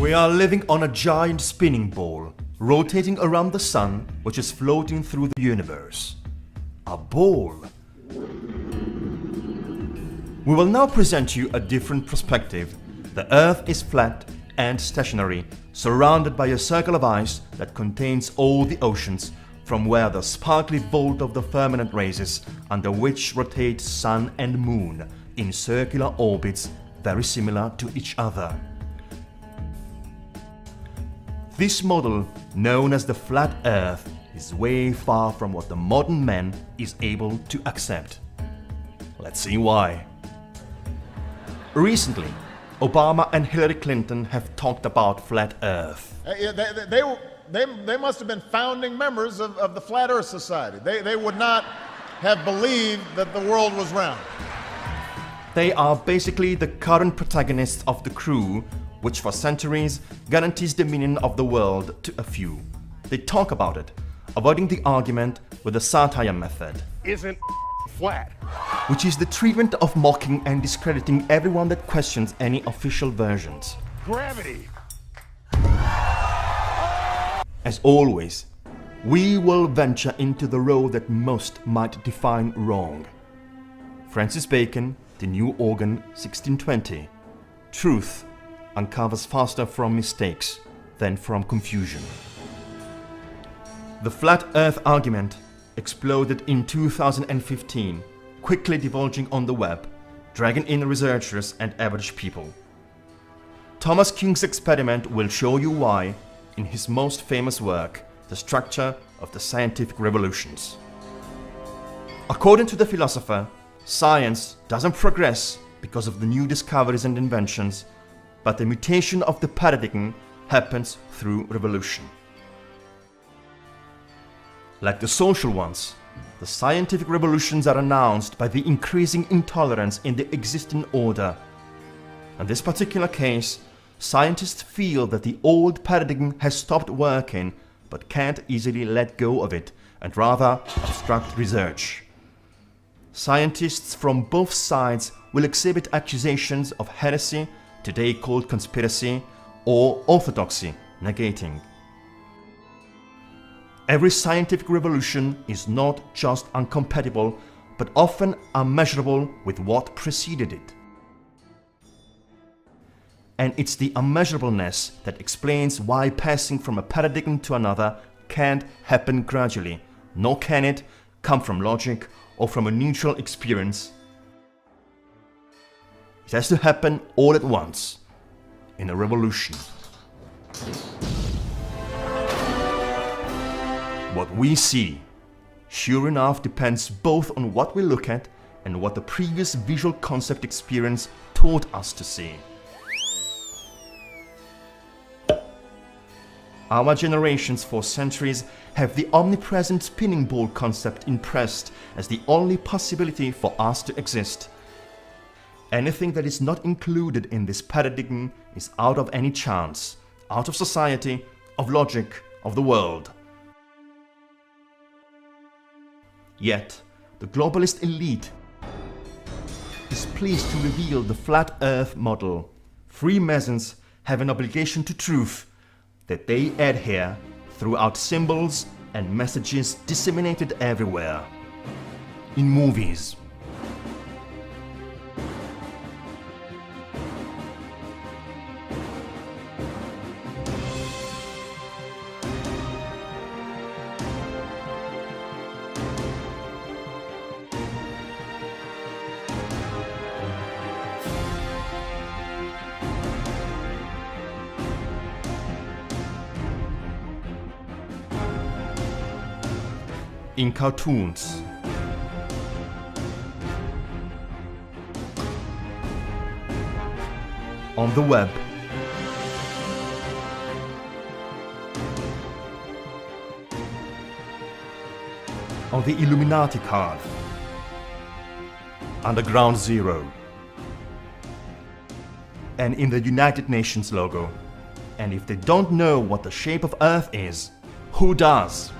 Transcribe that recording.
We are living on a giant spinning ball, rotating around the sun, which is floating through the universe. A ball. We will now present you a different perspective. The Earth is flat and stationary, surrounded by a circle of ice that contains all the oceans, from where the sparkly vault of the firmament raises, under which rotate sun and moon in circular orbits very similar to each other. This model, known as the flat Earth, is way far from what the modern man is able to accept. Let's see why. Recently, Obama and Hillary Clinton have talked about flat Earth. They must have been founding members of the Flat Earth Society. They would not have believed that the world was round. They are basically the current protagonists of the crew, which for centuries guarantees dominion of the world to a few. They talk about it, avoiding the argument with the satire method. Isn't flat. Which is the treatment of mocking and discrediting everyone that questions any official versions. Gravity. As always, we will venture into the road that most might define wrong. Francis Bacon, The New Organ, 1620. Truth uncovers faster from mistakes than from confusion. The flat Earth argument exploded in 2015, quickly divulging on the web, dragging in researchers and average people. Thomas Kuhn's experiment will show you why in his most famous work, The Structure of the Scientific Revolutions. According to the philosopher, science doesn't progress because of the new discoveries and inventions, but the mutation of the paradigm happens through revolution. Like the social ones, the scientific revolutions are announced by the increasing intolerance in the existing order. In this particular case, scientists feel that the old paradigm has stopped working but can't easily let go of it and rather obstruct research. Scientists from both sides will exhibit accusations of heresy, today called conspiracy, or orthodoxy, negating. Every scientific revolution is not just incompatible, but often unmeasurable with what preceded it. And it's the unmeasurableness that explains why passing from a paradigm to another can't happen gradually, nor can it come from logic or from a neutral experience. It has to happen all at once, in a revolution. What we see, sure enough, depends both on what we look at and what the previous visual concept experience taught us to see. Our generations for centuries have the omnipresent spinning ball concept impressed as the only possibility for us to exist. Anything that is not included in this paradigm is out of any chance, out of society, of logic, of the world. Yet, the globalist elite is pleased to reveal the flat Earth model. Freemasons have an obligation to truth that they adhere throughout symbols and messages disseminated everywhere. In movies, in cartoons, on the web, on the Illuminati card, Underground Zero, and in the United Nations logo. And if they don't know what the shape of Earth is, who does?